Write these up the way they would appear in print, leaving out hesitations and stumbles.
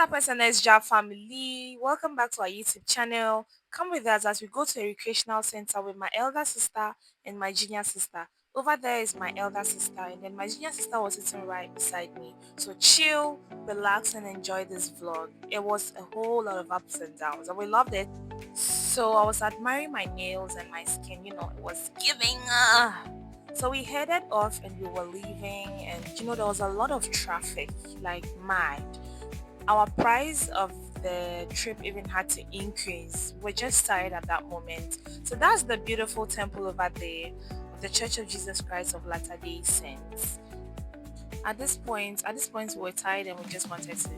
up, SNS Job family? Welcome back to our YouTube channel. Come with us as we go to a recreational center with my elder sister and my junior sister. Over there is my elder sister, and then my junior sister was sitting right beside me. So chill, relax, and enjoy this vlog. It was a whole lot of ups and downs, and we loved it. So I was admiring my nails and my skin. It was giving. So we headed off and we were leaving, and there was a lot of traffic, like mad. Our price of the trip even had to increase. We're just tired at that moment. So that's the beautiful temple over there of the Church of Jesus Christ of Latter-day Saints. At this point, we were tired and we just wanted to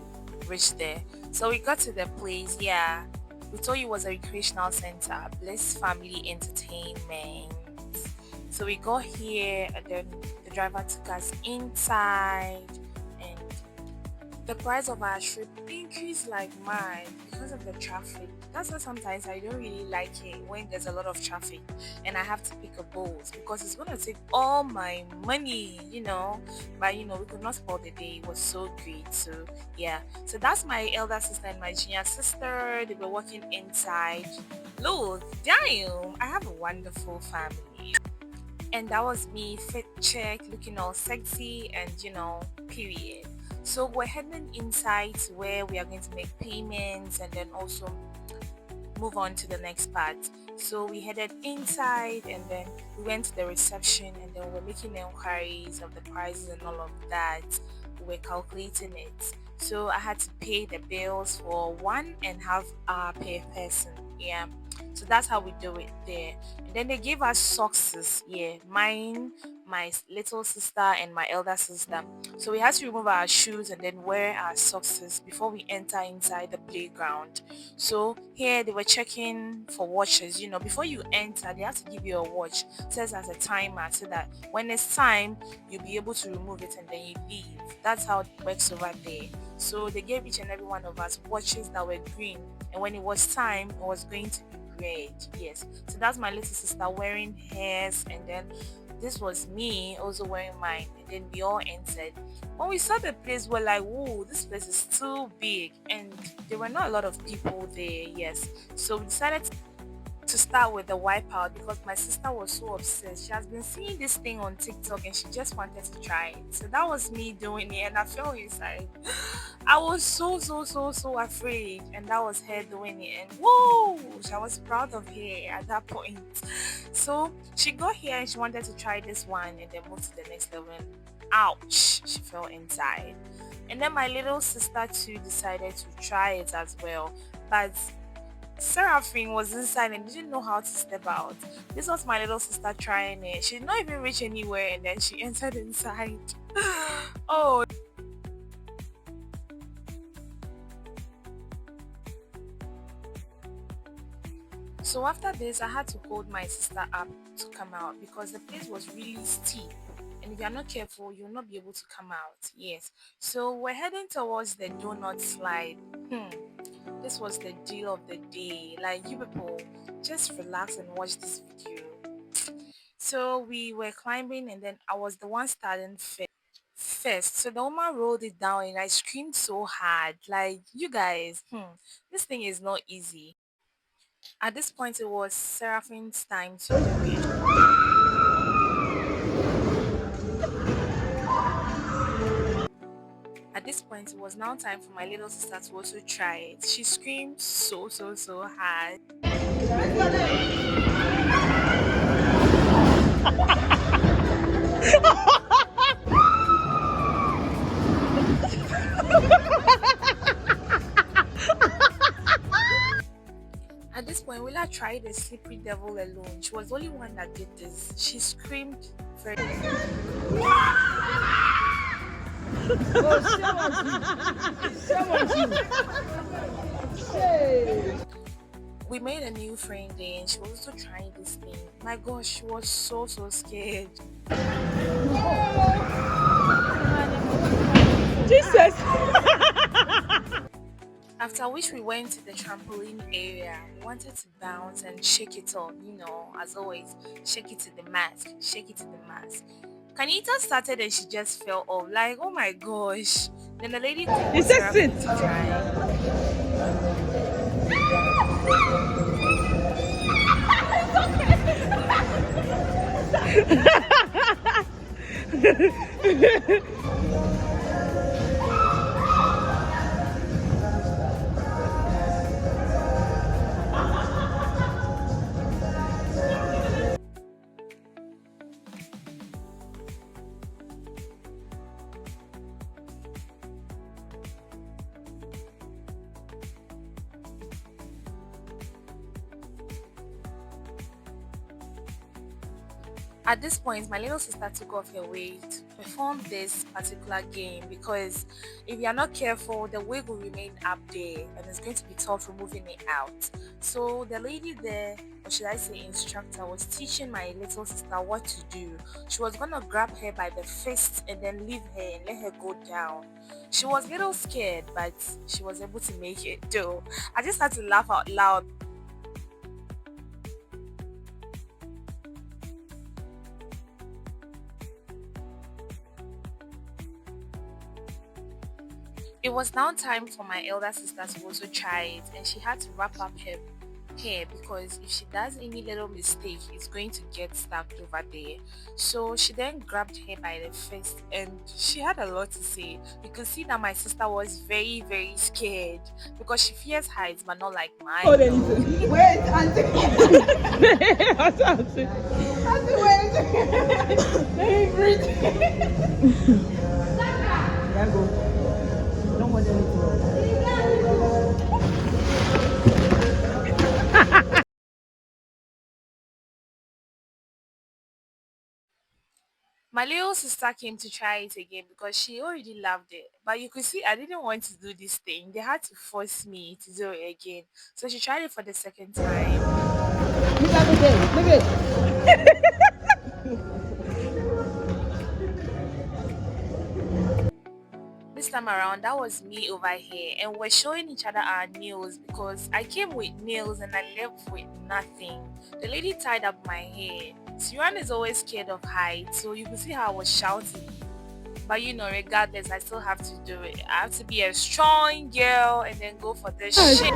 reach there. So we got to the place. Yeah, we told you it was a recreational center, Bliss Family Entertainment. So we got here and then the driver took us inside, and the price of our trip increased like mad because of the traffic. That's why sometimes I don't really like it when there's a lot of traffic and I have to pick a boat because it's gonna take all my money. But we could not spoil the day. It was so great. So yeah. So that's my elder sister and my junior sister. They were working inside. Look, damn, I have a wonderful family. And that was me, fit check, looking all sexy, and period. So we're heading inside to where we are going to make payments and then also move on to the next part. So we headed inside and then we went to the reception and then we're making inquiries of the prices and all of that. We're calculating it. So I had to pay the bills for 1.5 hour per person. Yeah. So that's how we do it there. And then they gave us socks. Yeah, mine, my little sister, and my elder sister. So we had to remove our shoes and then wear our socks before we enter inside the playground. So here they were checking for watches. Before you enter, they have to give you a watch. It says as a timer so that when it's time, you'll be able to remove it and then you leave. That's how it works over there. So they gave each and every one of us watches that were green, and when it was time, it was going to be red. Yes. So that's my little sister wearing hers, and then this was me also wearing mine, and then we all entered. When we saw the place, we're like, whoa, this place is too big, and there were not a lot of people there. Yes. So we decided to start with the wipeout because my sister was so obsessed. She has been seeing this thing on TikTok and she just wanted to try it. So that was me doing it, and I felt inside. I was so afraid, and that was her doing it. And whoa, I was proud of her at that point. So she got here and she wanted to try this one and then move to the next level. Ouch, she fell inside. And then my little sister too decided to try it as well. But Seraphine was inside and didn't know how to step out. This was my little sister trying it. She did not even reach anywhere and then she entered inside. Oh, so after this, I had to hold my sister up to come out because the place was really steep. And if you're not careful, you'll not be able to come out. Yes. So we're heading towards the donut slide. This was the deal of the day. Like, you people, just relax and watch this video. So we were climbing and then I was the one starting first. So the woman rolled it down and I screamed so hard. Like, you guys, this thing is not easy. At this point, it was Seraphine's time to do it. At this point, it was now time for my little sister to also try it. She screamed so hard. At this point, Willa tried the slippery devil alone. She was the only one that did this. She screamed very. We made a new friend there and she was also trying this thing. My gosh, she was so scared. Jesus! After which we went to the trampoline area. We wanted to bounce and shake it off, as always. Shake it to the mask, shake it to the mask. Kanita started and she just fell off. Like, oh my gosh. Then the lady called It's just Seraphine it. to try. At this point, my little sister took off her wig to perform this particular game because if you're not careful, the wig will remain up there and it's going to be tough removing it out. So the lady there, or should I say instructor, was teaching my little sister what to do. She was gonna grab her by the fist and then leave her and let her go down. She was a little scared, but she was able to make it do. I just had to laugh out loud. It was now time for my elder sister to also try it, and she had to wrap up her hair because if she does any little mistake, it's going to get stuck over there. So she then grabbed her by the fist, and she had a lot to say. You could see that my sister was very, very scared because she fears heights, but not like Oh, mine, there though. is. Wait, auntie. What's auntie? Auntie, wait. Let me breathe. Yeah, go. Don't want anything. My little sister came to try it again because she already loved it. But you could see I didn't want to do this thing. They had to force me to do it again. So she tried it for the second time. Look at me there. Look at. This time around, that was me over here, and we're showing each other our nails because I came with nails and I left with nothing. The lady tied up my hair. Siran is always scared of heights, so you could see how I was shouting. But regardless, I still have to do it. I have to be a strong girl and then go for this shit.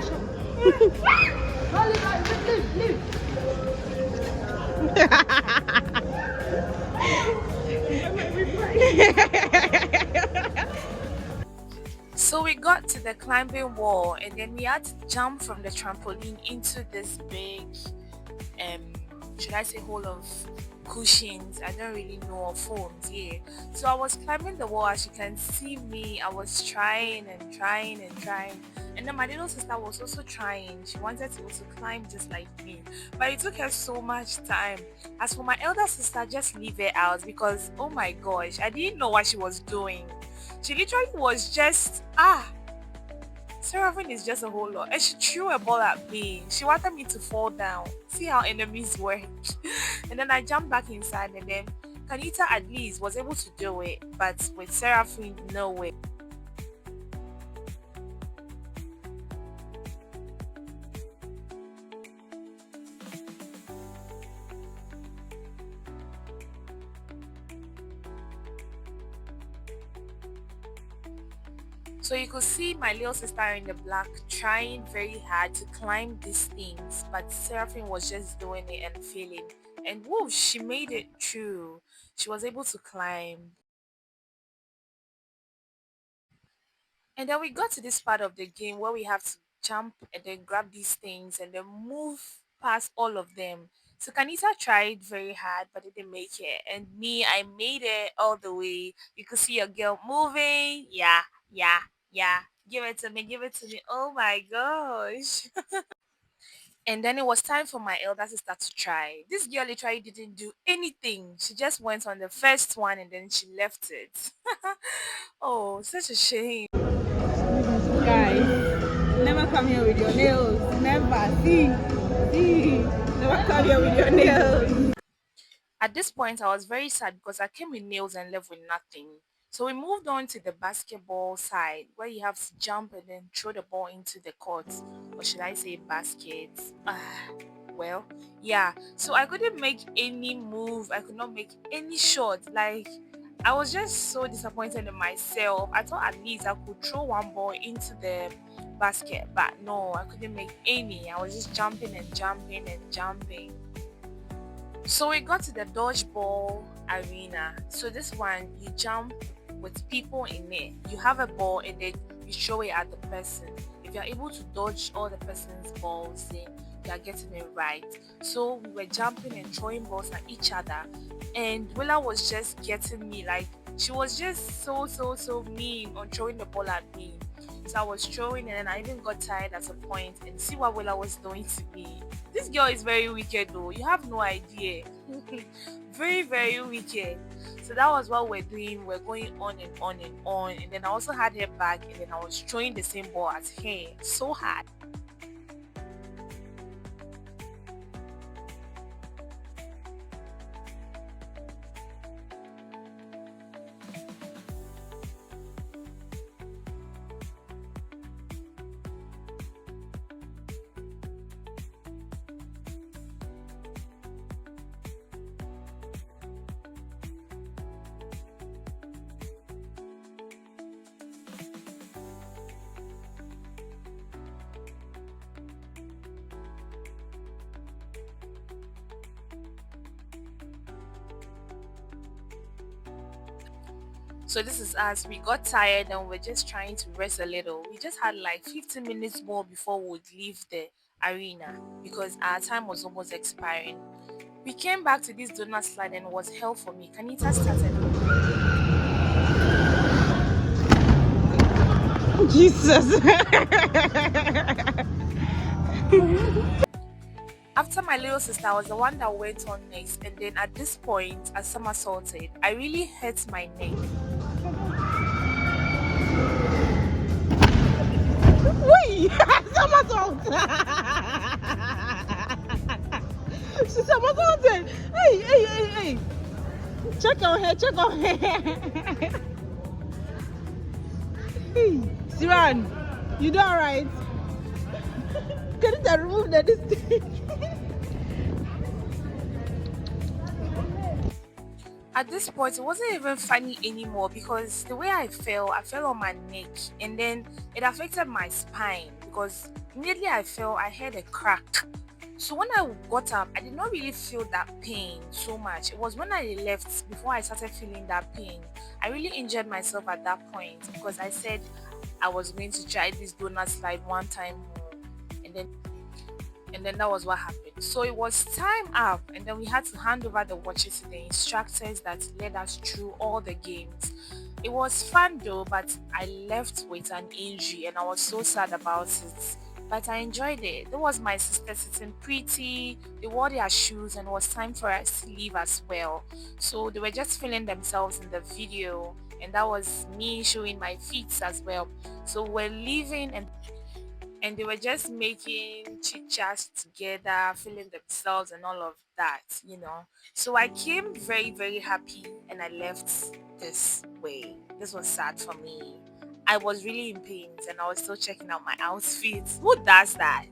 So we got to the climbing wall and then we had to jump from the trampoline into this big um should I say hole of cushions. I don't really know, or foams, yeah. So I was climbing the wall. As you can see me, I was trying and trying and trying, and then my little sister was also trying. She wanted to also climb just like me, but it took her so much time. As for my elder sister, just leave her out because oh my gosh, I didn't know what she was doing. She literally was just Seraphine is just a whole lot. And she threw a ball at me. She wanted me to fall down. See how enemies work. And then I jumped back inside and then Kanita at least was able to do it. But with Seraphine, no way. So you could see my little sister in the black trying very hard to climb these things, but Seraphine was just doing it and failing. And whoa, she made it through. She was able to climb. And then we got to this part of the game where we have to jump and then grab these things and then move past all of them. So Kanita tried very hard but didn't make it. And me, I made it all the way. You could see a girl moving. Yeah, yeah, yeah. Give it to me, give it to me. Oh my gosh. And then it was time for my elder sister to try. This girl literally didn't do anything. She just went on the first one and then she left it. Oh, such a shame. Guys, never come here with your nails. Never. See. See. Never come here with your nails. At this point, I was very sad because I came with nails and left with nothing. So we moved on to the basketball side where you have to jump and then throw the ball into the court. Or should I say basket? Well, yeah. So I couldn't make any move. I could not make any shot. Like, I was just so disappointed in myself. I thought at least I could throw one ball into the basket, but no, I couldn't make any. I was just jumping and jumping and jumping. So we got to the dodgeball arena. So this one, you jump with people in it. You have a ball and then you throw it at the person. If you're able to dodge all the person's balls, then you are getting it right. So we were jumping and throwing balls at each other, and Willa was just getting me like she was just so mean on throwing the ball at me. So I was throwing and then I even got tired at a point, and see what Willa was doing to me. This girl is very wicked though. You have no idea. Very wicked. So that was what we're doing. We're going on and on and on. And then I also had her back and then I was throwing the same ball at her. So hard. So this is us. We got tired and we're just trying to rest a little. We just had like 15 minutes more before we would leave the arena because our time was almost expiring. We came back to this donut slide and it was hell for me. Kanita started crying. Jesus. After my little sister, I was the one that went on next, and then at this point, I somersaulted. I really hurt my neck. Wait, somersault. She somersaulted. Hey. Check on her, check on her. Hey, Siran, you doing alright? Can you remove this thing? At this point, it wasn't even funny anymore because the way I fell on my neck, and then it affected my spine because immediately I fell, I heard a crack. So when I got up, I did not really feel that pain so much. It was when I left before I started feeling that pain. I really injured myself at that point because I said I was going to try this donut slide one time more, and then that was what happened. So it was time up, and then we had to hand over the watches to the instructors that led us through all the games. It was fun though, but I left with an injury and I was so sad about it. But I enjoyed it. There was my sister sitting pretty, they wore their shoes, and it was time for us to leave as well. So they were just feeling themselves in the video, and that was me showing my feet as well. So we're leaving, and they were just making chit chats together, feeling themselves and all of that. So I came very happy and I left this way. This was sad for me. I was really in pain and I was still checking out my outfits. Who does that?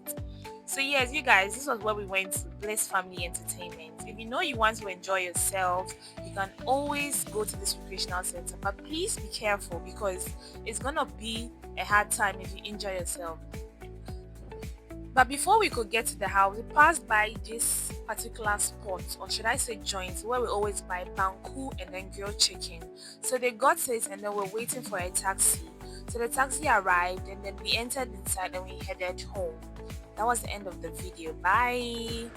So yes, you guys, this was where we went to Bliss Family Entertainment. If you know you want to enjoy yourself, you can always go to this recreational center. But please be careful because it's gonna be a hard time if you injure yourself. But before we could get to the house, we passed by this particular spot, or should I say joint, where we always buy banku and then grilled chicken. So they got it and then we're waiting for a taxi. So the taxi arrived and then we entered inside and we headed home. That was the end of the video. Bye.